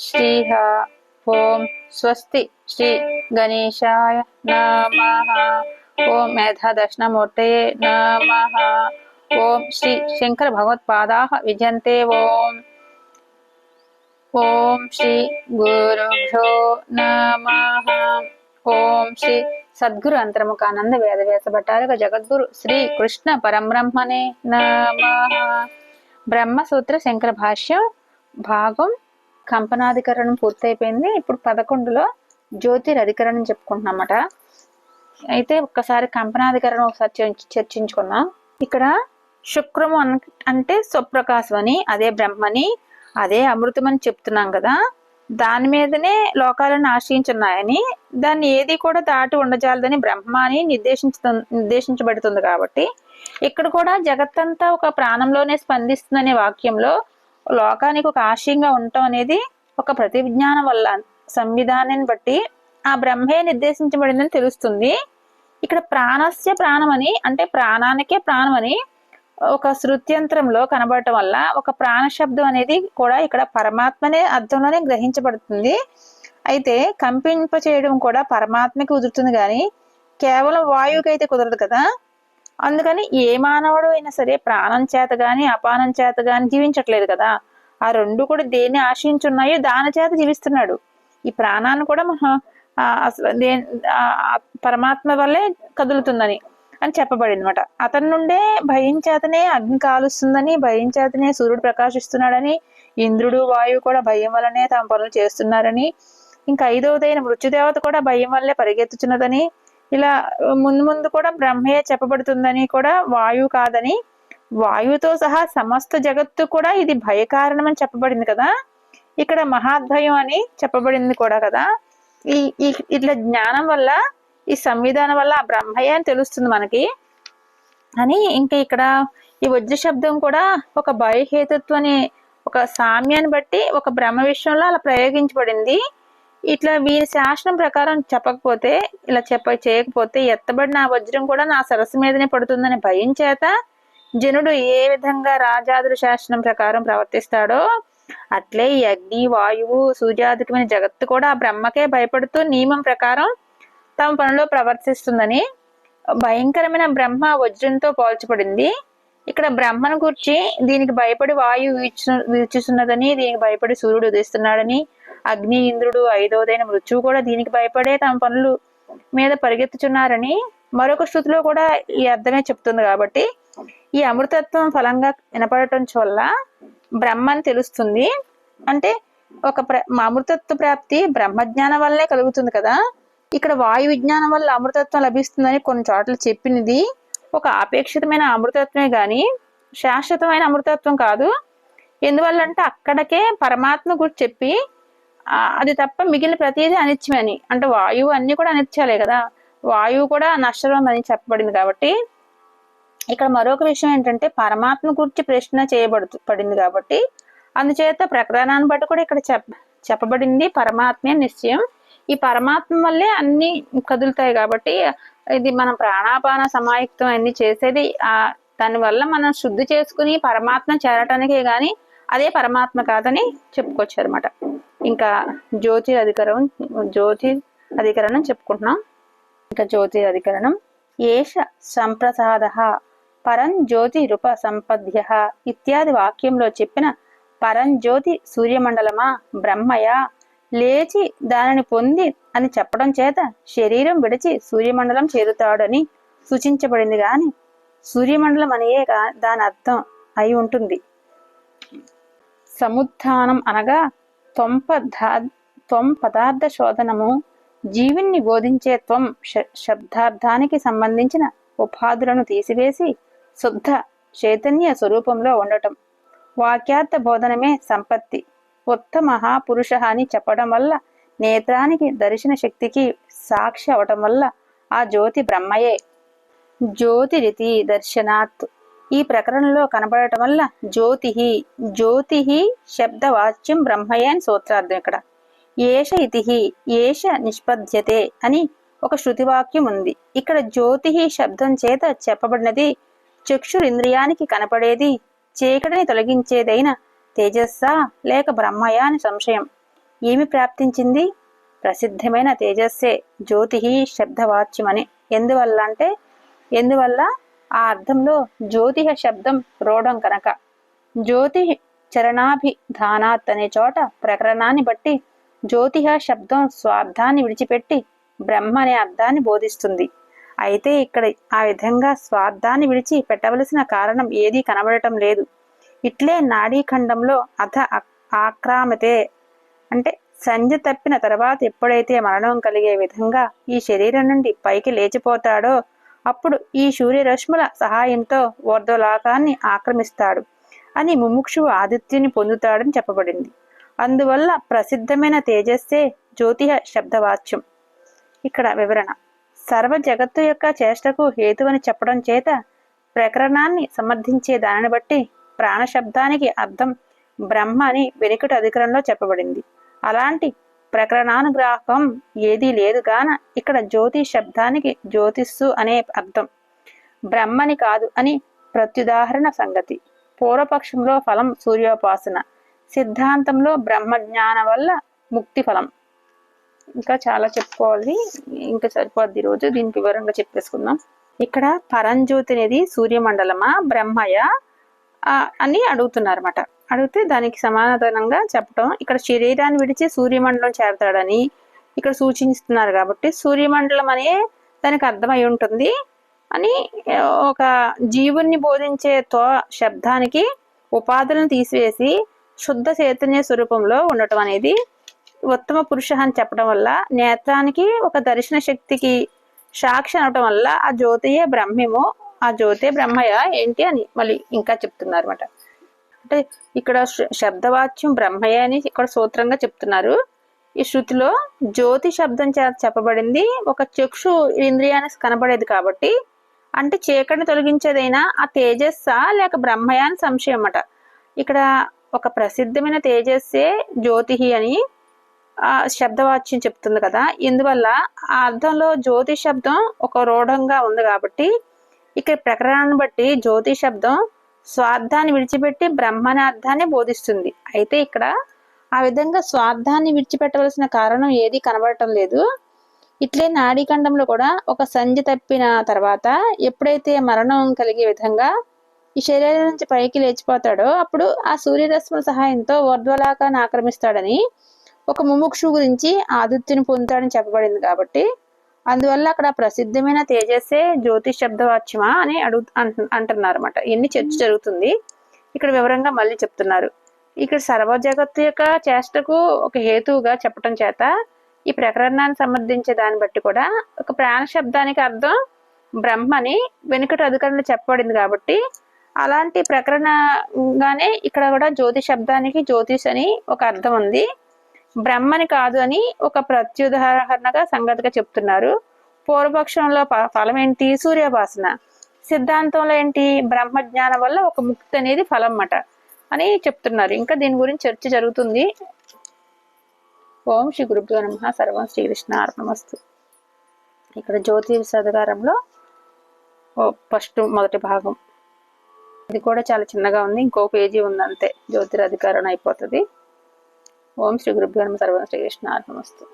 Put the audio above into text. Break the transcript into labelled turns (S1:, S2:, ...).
S1: శ్రీహ. ఓం స్వస్తి శ్రీ గణేశాయ నమః. ఓం మేధా దక్షిణమూర్తయే నమః. ఓం శ్రీ శంకర భగవత్పాదాః విజయంతే. ఓం ఓం శ్రీ గురుభ్యో నమః. ఓం శ్రీ సద్గురు అంతర్ముఖానంద వేదవ్యాస భట్టారక జగద్గురు శ్రీ కృష్ణ పరబ్రహ్మణే నమః. బ్రహ్మసూత్ర శంకర భాష్యం భాగం కంపనాధికరణం పూర్తయిపోయింది. ఇప్పుడు 11లో జ్యోతిరధికరణం చెప్పుకుంటున్నామట. అయితే ఒక్కసారి కంపనాధికరణం ఒకసారి చర్చించుకున్నాం. ఇక్కడ శుక్రము అంటే స్వప్రకాశం అని, అదే బ్రహ్మని, అదే అమృతం అని చెప్తున్నాం కదా. దాని మీదనే లోకాలను ఆశ్రయించున్నాయని, దాన్ని ఏది కూడా దాటి ఉండజాలదని బ్రహ్మ అని నిర్దేశించబడుతుంది. కాబట్టి ఇక్కడ కూడా జగత్తంతా ఒక ప్రాణంలోనే స్పందిస్తుందనే వాక్యంలో లోకానికి ఒక ఆశయంగా ఉండటం అనేది ఒక ప్రతివిజ్ఞానం వల్ల సంవిధానాన్ని బట్టి ఆ బ్రహ్మే నిర్దేశించబడిందని తెలుస్తుంది. ఇక్కడ ప్రాణస్య ప్రాణమని అంటే ప్రాణానికే ప్రాణమని ఒక శృత్యంత్రంలో కనబడటం వల్ల ఒక ప్రాణ శబ్దం అనేది కూడా ఇక్కడ పరమాత్మనే అర్థంలోనే గ్రహించబడుతుంది. అయితే కంపింప చేయడం కూడా పరమాత్మకి కుదురుతుంది, కానీ కేవలం వాయువుకి అయితే కుదరదు కదా. అందుకని ఏ మానవుడు అయినా సరే ప్రాణం చేత గాని అపానం చేత గాని జీవించట్లేదు కదా. ఆ రెండు కూడా దేన్ని ఆశ్రయించున్నాయో దాని చేత జీవిస్తున్నాడు. ఈ ప్రాణాన్ని కూడా మనం అసలు పరమాత్మ వల్లే కదులుతుందని అని చెప్పబడింది అనమాట. అతని నుండే భయం చేతనే అగ్ని కాలుస్తుందని, భయం చేతనే సూర్యుడు ప్రకాశిస్తున్నాడని, ఇంద్రుడు వాయువు కూడా భయం వల్లనే తమ పనులు చేస్తున్నారని, ఇంకా 5వదైన మృత్యుదేవత కూడా భయం వల్లే పరిగెత్తుచున్నదని, ఇలా ముందు ముందు కూడా బ్రహ్మయే చెప్పబడుతుందని, కూడా వాయువు కాదని, వాయువుతో సహా సమస్త జగత్తు కూడా ఇది భయకారణమని చెప్పబడింది కదా. ఇక్కడ మహాద్భయం అని చెప్పబడింది కూడా కదా. ఇట్లా జ్ఞానం వల్ల, ఈ సంవిధానం వల్ల ఆ బ్రహ్మయ్య అని తెలుస్తుంది మనకి అని. ఇంకా ఇక్కడ ఈ వజ్ర శబ్దం కూడా ఒక భయహేతుత్వం అనే ఒక సామ్యాన్ని బట్టి ఒక బ్రహ్మ విషయంలో అలా ప్రయోగించబడింది. ఇట్లా వీరి శాసనం ప్రకారం చెప్పకపోతే, ఇలా చేయకపోతే ఎత్తబడిన ఆ వజ్రం కూడా నా సరస్సు మీదనే పడుతుందనే భయం చేత జనుడు ఏ విధంగా రాజాదుల శాసనం ప్రకారం ప్రవర్తిస్తాడో అట్లే ఈ అగ్ని వాయువు సూర్యాధికమైన జగత్తు కూడా ఆ బ్రహ్మకే భయపడుతూ నియమం ప్రకారం తమ పనిలో ప్రవర్తిస్తుందని భయంకరమైన బ్రహ్మ వజ్రంతో పోల్చబడింది. ఇక్కడ బ్రహ్మను గురించి దీనికి భయపడి వాయువు వీచుతున్నదని, దీనికి భయపడి సూర్యుడు ఉదయిస్తున్నాడని, అగ్ని ఇంద్రుడు 5వదైన మృత్యువు కూడా దీనికి భయపడే తమ పనులు మీద పరిగెత్తుచున్నారని మరొక శృతిలో కూడా ఈ అర్థమే చెప్తుంది. కాబట్టి ఈ అమృతత్వం ఫలంగా వినపడటం వల్ల బ్రహ్మని తెలుస్తుంది. అంటే ఒక అమృతత్వ ప్రాప్తి బ్రహ్మజ్ఞానం వల్లే కలుగుతుంది కదా. ఇక్కడ వాయు విజ్ఞానం వల్ల అమృతత్వం లభిస్తుందని కొన్ని చోట్ల చెప్పినది ఒక ఆపేక్షితమైన అమృతత్వమే గాని శాశ్వతమైన అమృతత్వం కాదు. ఎందువల్లంటే అక్కడికే పరమాత్మ గురించి చెప్పి అది తప్ప మిగిలిన ప్రతిదీ అనిత్యమని, అంటే వాయువు అన్ని కూడా అనిత్యాలే కదా, వాయువు కూడా నశ్వరం అని చెప్పబడింది. కాబట్టి ఇక్కడ మరొక విషయం ఏంటంటే పరమాత్మ గురించి ప్రశ్న పడింది కాబట్టి అందుచేత ప్రకరణాన్ని బట్టి కూడా ఇక్కడ చెప్పబడింది పరమాత్మే నిశ్చయం. ఈ పరమాత్మ వల్లే అన్ని కదులుతాయి. కాబట్టి ఇది మనం ప్రాణాపాన సమాయుక్తం అన్ని చేసేది దాని వల్ల మనం శుద్ధి చేసుకుని పరమాత్మ చేరటానికే గాని అదే పరమాత్మ కాదని చెప్పుకోవచ్చు అనమాట. ఇంకా జ్యోతి అధికరణం చెప్పుకుంటున్నాం. ఇంకా జ్యోతి అధికరణం ఏష సంప్రసాద పరం జ్యోతి రూప సంపద్య ఇత్యాది వాక్యంలో చెప్పిన పరంజ్యోతి సూర్యమండలమా బ్రహ్మయా లేచి దానిని పొంది అని చెప్పడం చేత శరీరం విడిచి సూర్యమండలం చేరుతాడని సూచించబడింది. గాని సూర్యమండలం అనేయే దాని అర్థం అయి ఉంటుంది. సముత్థానం అనగా త్వం పదార్థ శోధనము, జీవుణ్ణి బోధించే త్వం శబ్దార్థానికి సంబంధించిన ఉపాధులను తీసివేసి శుద్ధ చైతన్య స్వరూపంలో ఉండటం. వాక్యార్థ బోధనమే సంపత్తి. ఉత్తమ మహాపురుష అని చెప్పడం వల్ల నేత్రానికి దర్శన శక్తికి సాక్షి అవటం వల్ల ఆ జ్యోతి బ్రహ్మయే. జ్యోతిరితి దర్శనాత్ ఈ ప్రకరణలో కనబడటం వల్ల జ్యోతి శబ్దవాచ్యం బ్రహ్మయే అని సూత్రార్థం. ఇక్కడ ఏష ఇతి ఏష నిష్పద్యతే అని ఒక శృతివాక్యం ఉంది. ఇక్కడ జ్యోతి శబ్దం చేత చెప్పబడినది చక్షురింద్రియానికి కనపడేది చీకటిని తొలగించేదైన తేజస్సా లేక బ్రహ్మయా అని సంశయం. ఏమి ప్రాప్తించింది? ప్రసిద్ధమైన తేజస్సే జ్యోతి శబ్దవాచ్యమని. ఎందువల్ల ఆ అర్థంలో జ్యోతిహ శబ్దం రోడం కనుక. జ్యోతి చరణాభిధానాత్ అనే చోట ప్రకరణాన్ని బట్టి జ్యోతిహ శబ్దం స్వార్థాన్ని విడిచిపెట్టి బ్రహ్మ అనే అర్థాన్ని బోధిస్తుంది. అయితే ఇక్కడ ఆ విధంగా స్వార్థాన్ని విడిచి పెట్టవలసిన కారణం ఏదీ కనబడటం లేదు. ఇట్లే నాడీఖండంలో అథ ఆక్రామతే అంటే సంధ్య తప్పిన తర్వాత ఎప్పుడైతే మరణం కలిగే విధంగా ఈ శరీరం నుండి పైకి లేచిపోతాడో అప్పుడు ఈ సూర్యరశ్ముల సహాయంతో ఊర్ధ్వలోకాన్ని ఆక్రమిస్తాడు అని ముముక్షువు ఆదిత్యుని పొందుతాడని చెప్పబడింది. అందువల్ల ప్రసిద్ధమైన తేజస్సే జ్యోతిహ శబ్దవాచ్యం. ఇక్కడ వివరణ. సర్వ జగత్తు యొక్క చేష్టకు హేతువని చెప్పడం చేత ప్రకరణాన్ని సమర్థించే దానిని బట్టి ప్రాణశబ్దానికి అర్థం బ్రహ్మ అని వెనుకటి అధికరణంలో చెప్పబడింది. అలాంటి ప్రకరణానుగ్రాహకం ఏదీ లేదు గాన ఇక్కడ జ్యోతి శబ్దానికి జ్యోతిస్సు అనే అర్థం, బ్రహ్మని కాదు అని ప్రత్యుదాహరణ సంగతి. పూర్వపక్షంలో ఫలం సూర్యోపాసన, సిద్ధాంతంలో బ్రహ్మజ్ఞాన వల్ల ముక్తి ఫలం. ఇంకా చాలా చెప్పుకోవాలి, ఇంకా సరిపోద్ది రోజు, దీనికి వివరంగా చెప్పేసుకుందాం. ఇక్కడ పరంజ్యోతి అనేది సూర్యమండలమా బ్రహ్మయ అని అడుగుతున్నారన్నమాట. అడిగితే దానికి సమాధానంగా చెప్పటం, ఇక్కడ శరీరాన్ని విడిచి సూర్యమండలం చేరతాడని ఇక్కడ సూచిస్తున్నారు కాబట్టి సూర్యమండలం అనే దానికి అర్థమై ఉంటుంది అని. ఒక జీవుణ్ణి బోధించే శబ్దానికి ఉపాధులను తీసివేసి శుద్ధ చైతన్య స్వరూపంలో ఉండటం అనేది ఉత్తమ పురుష అని చెప్పడం వల్ల నేత్రానికి ఒక దర్శన శక్తికి సాక్షి అనటం వల్ల ఆ జ్యోతియే బ్రహ్మేమో, ఆ జ్యోతే బ్రహ్మయ ఏంటి అని మళ్ళీ ఇంకా చెప్తున్నారు అనమాట. అంటే ఇక్కడ శబ్దవాచ్యం బ్రహ్మయ అని ఇక్కడ సూత్రంగా చెప్తున్నారు. ఈ శృతిలో జ్యోతి శబ్దం చేత చెప్పబడింది ఒక చక్షు ఇంద్రియానికి కనబడేది కాబట్టి, అంటే చీకటిని తొలగించేదైనా ఆ తేజస్సా లేక బ్రహ్మయ అని సంశయం అన్నమాట. ఇక్కడ ఒక ప్రసిద్ధమైన తేజస్సే జ్యోతి అని ఆ శబ్దవాచ్యం చెప్తుంది కదా. ఇందువల్ల ఆ అర్థంలో జ్యోతి శబ్దం ఒక రూఢంగా ఉంది కాబట్టి ఇక్కడ ప్రకరణాన్ని బట్టి జ్యోతి శబ్దం స్వార్థాన్ని విడిచిపెట్టి బ్రహ్మని అర్థాన్ని బోధిస్తుంది. అయితే ఇక్కడ ఆ విధంగా స్వార్థాన్ని విడిచిపెట్టవలసిన కారణం ఏది కనబడటం లేదు. ఇట్లే నాడీఖండంలో కూడా ఒక సంధ్య తప్పిన తర్వాత ఎప్పుడైతే మరణం కలిగే విధంగా ఈ శరీరం నుంచి పైకి లేచిపోతాడో అప్పుడు ఆ సూర్యరశ్ముల సహాయంతో ఊర్ధ్వలోకాన్ని ఆక్రమిస్తాడని ఒక ముముక్షు గురించి ఆదిత్యుని పొందుతాడని చెప్పబడింది కాబట్టి అందువల్ల అక్కడ ప్రసిద్ధమైన తేజస్సే జ్యోతిష్ శబ్దవాచ్యమా అని అంటున్నారు అనమాట. ఇన్ని చర్చ జరుగుతుంది. ఇక్కడ వివరంగా మళ్ళీ చెప్తున్నారు. ఇక్కడ సర్వ జగత్తు యొక్క చేష్టకు ఒక హేతువుగా చెప్పటం చేత ఈ ప్రకరణాన్ని సమర్థించే దాన్ని బట్టి కూడా ఒక ప్రాణ శబ్దానికి అర్థం బ్రహ్మని వెనుకటి అధికారంలో చెప్పబడింది కాబట్టి అలాంటి ప్రకరణగానే ఇక్కడ కూడా జ్యోతి శబ్దానికి జ్యోతిష్ అని ఒక అర్థం ఉంది, బ్రహ్మని కాదు అని ఒక ప్రత్యుదాహరణగా సంగతిగా చెప్తున్నారు. పూర్వపక్షంలో ఫలం ఏంటి? సూర్యోపాసన. సిద్ధాంతంలో ఏంటి? బ్రహ్మజ్ఞానం వల్ల ఒక ముక్తి అనేది ఫలం అన్నమాట అని చెప్తున్నారు. ఇంకా దీని గురించి చర్చ జరుగుతుంది. ఓం శ్రీ గురుభ్యో నమః. సర్వం శ్రీకృష్ణ అర్పణమస్తు. ఇక్కడ జ్యోతిషాధికారంలో ఫస్ట్ మొదటి భాగం ఇది కూడా చాలా చిన్నగా ఉంది, ఇంకో పేజీ ఉంది అంతే, జ్యోతిరాధికారం అయిపోతుంది. ఓం శ్రీ గురుభ్యో నమః. సర్వం శ్రీకృష్ణ అర్పణమస్తు.